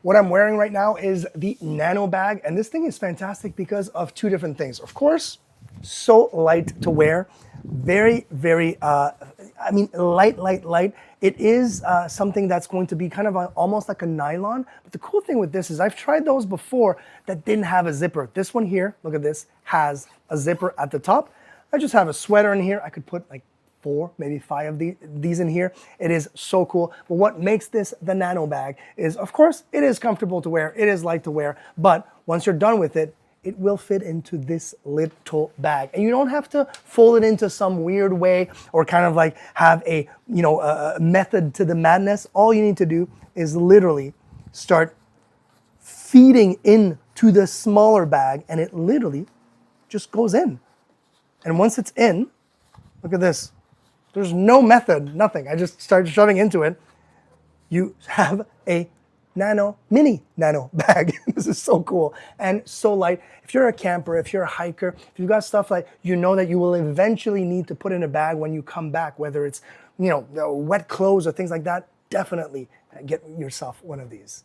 What I'm wearing right now is the Nanobag, and this thing is fantastic because of two different things. Of course, so light to wear, very, very, light. It is something that's going to be kind of almost like a nylon. But the cool thing with this is I've tried those before that didn't have a zipper. This one here, look at this, has a zipper at the top. I just have a sweater in here. I could put like 4, maybe 5 of these in here. It is so cool. But what makes this the Nanobag is, of course, it is comfortable to wear. It is light to wear. But once you're done with it, it will fit into this little bag. And you don't have to fold it into some weird way or kind of like have a method to the madness. All you need to do is literally start feeding into the smaller bag, and it literally just goes in. And once it's in, look at this. There's no method, nothing. I just started shoving into it. You have a mini nano bag. This is so cool and so light. If you're a camper, if you're a hiker, if you've got stuff like you know that you will eventually need to put in a bag when you come back, whether it's wet clothes or things like that, definitely get yourself one of these.